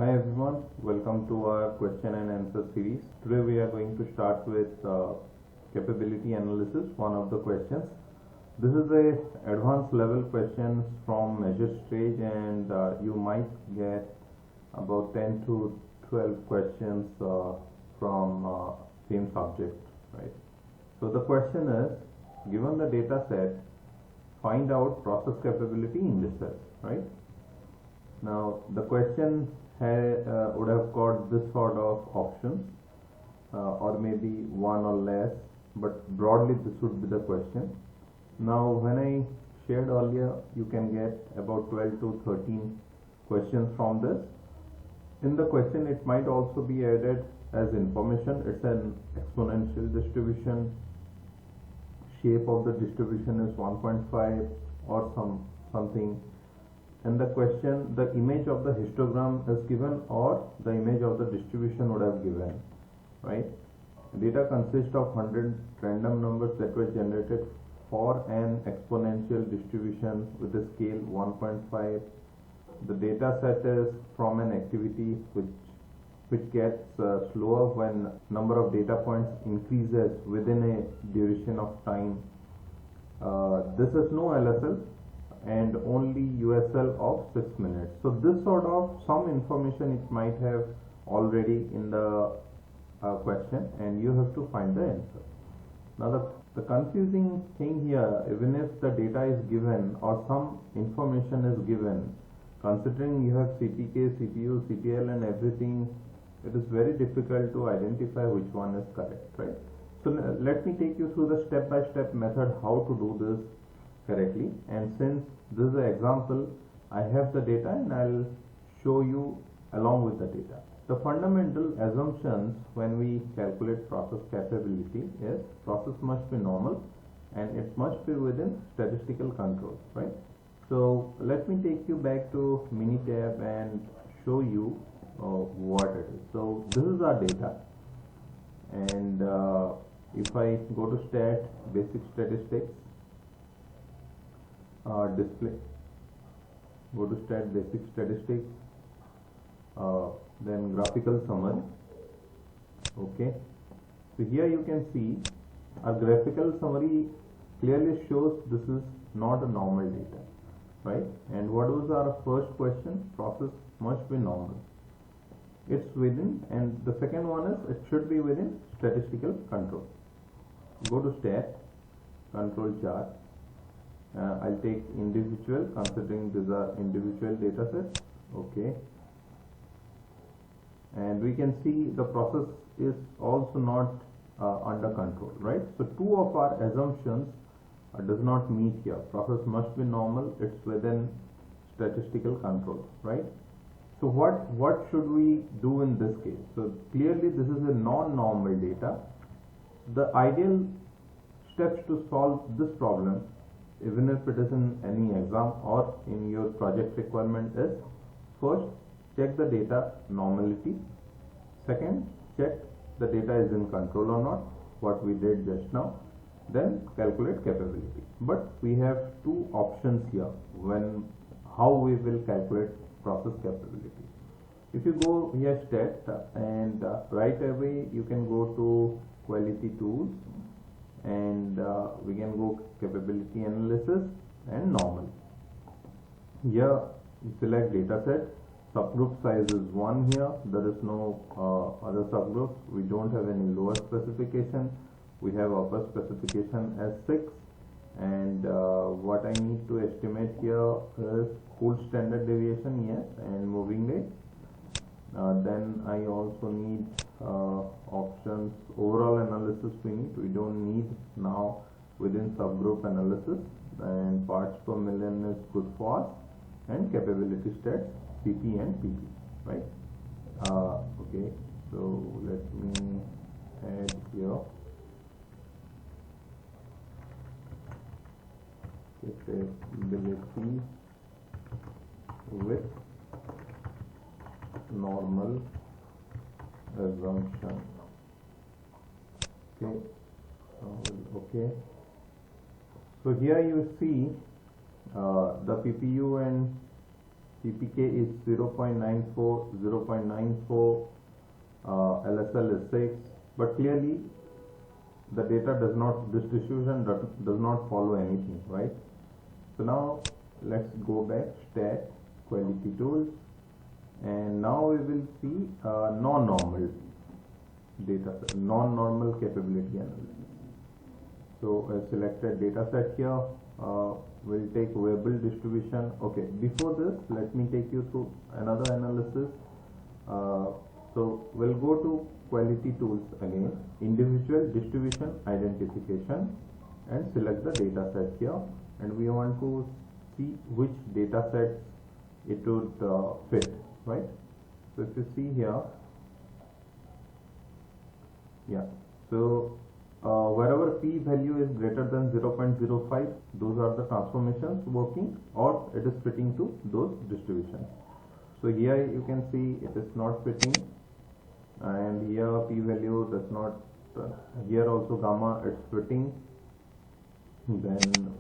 Hi everyone, welcome to our question and answer series. Today we are going to start with capability analysis, one of the questions. This is a advanced level questions from measure stage, and you might get about 10 to 12 questions from same subject, right? So the question is, given the data set, find out process capability indices, right? Now the question would have got this sort of options, or maybe one or less, but broadly this would be the question. Now when I shared earlier, you can get about 12 to 13 questions from this. In the question it might also be added as information. It's an exponential distribution, shape of the distribution is 1.5 or something. And the question, the image of the histogram is given, or the image of the distribution would have given, right? Data consists of 100 random numbers that were generated for an exponential distribution with a scale 1.5. The data set is from an activity which gets slower when number of data points increases within a duration of time. This is no LSL and only USL of 6 minutes. So this sort of some information it might have already in the question, and you have to find the answer. Now the confusing thing here, even if the data is given or some information is given, considering you have CPK, CPU, CPL and everything, it is very difficult to identify which one is correct, right? So let me take you through the step-by-step method how to do this correctly. And since this is an example, I have the data and I'll show you along with the data. The fundamental assumptions when we calculate process capability is process must be normal and it must be within statistical control, right? So let me take you back to Minitab and show you what it is. So this is our data, and if I go to stat, basic statistics, display, go to stat, basic statistics, then graphical summary. Okay, so here you can see our graphical summary clearly shows this is not a normal data, right? And what was our first question? Process must be normal. It's within, and the second one is it should be within statistical control. Go to stat, control chart. I'll take individual, considering these are individual data sets. Okay, and we can see the process is also not under control, right? So two of our assumptions does not meet here. Process must be normal, it's within statistical control, right? So what should we do in this case? So clearly this is a non-normal data. The ideal steps to solve this problem, even if it is in any exam or in your project requirement, is first check the data normality. Second, check the data is in control or not, what we did just now. Then calculate capability. But we have two options here when how we will calculate process capability. If you go here stat, and right away you can go to quality tools, and we can go capability analysis and normal. Here you select data set, subgroup size is 1 here, there is no other subgroups, we don't have any lower specification, we have upper specification as 6, and what I need to estimate here is full standard deviation, yes, and moving rate. Then I also need options, overall analysis we don't need now within subgroup analysis, and parts per million is good for us, and capability stats PP and PP, right? Okay, so let me add here capability with normal assumption. Okay, okay. So here you see the PPU and PPK is 0.94, 0.94, LSL is 6, but clearly the data does not, this distribution does not follow anything, right? So now let's go back, stat, quality tools, and now we will see non-normal data, non-normal capability analysis. So a selected data set here, we'll take Weibull distribution. Okay, before this, let me take you through another analysis. So we'll go to quality tools again, individual distribution identification, and select the data set here, and we want to see which data sets it would fit, right? So if you see here, yeah, so wherever p value is greater than 0.05, those are the transformations working, or it is fitting to those distributions. So here you can see it is not fitting, and here p value does not, here also gamma it's fitting. Then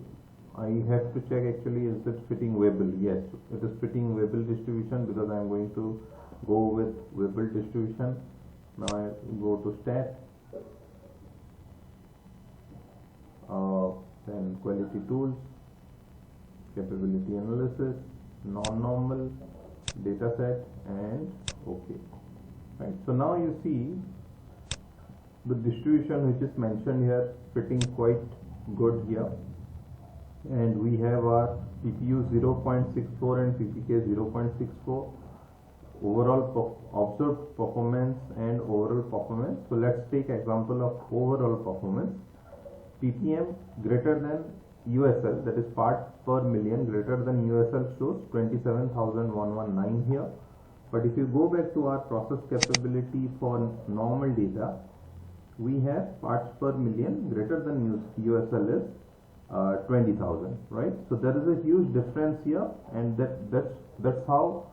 I have to check actually, is it fitting Weibull? Yes, it is fitting Weibull distribution, because I am going to go with Weibull distribution. Now I go to stat, then quality tools, capability analysis, non-normal, data set, and okay. Right, so now you see the distribution which is mentioned here fitting quite good here, and we have our PPU 0.64 and PPK 0.64, overall observed performance and overall performance. So let's take example of overall performance. PPM greater than USL, that is parts per million greater than USL, shows 27,119 here. But if you go back to our process capability for normal data, we have parts per million greater than USL is 20,000, right? So there is a huge difference here, and that's how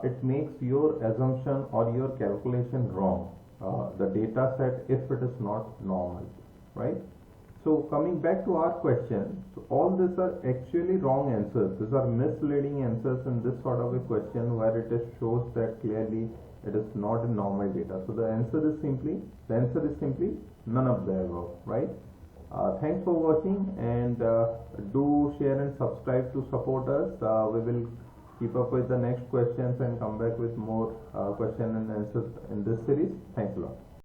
it makes your assumption or your calculation wrong, the data set, if it is not normal, right? So coming back to our question, so all these are actually wrong answers. These are misleading answers in this sort of a question, where it shows that clearly it is not a normal data. So the answer is simply none of the above, right? Thanks for watching, and do share and subscribe to support us. We will keep up with the next questions and come back with more question and answers in this series. Thanks a lot.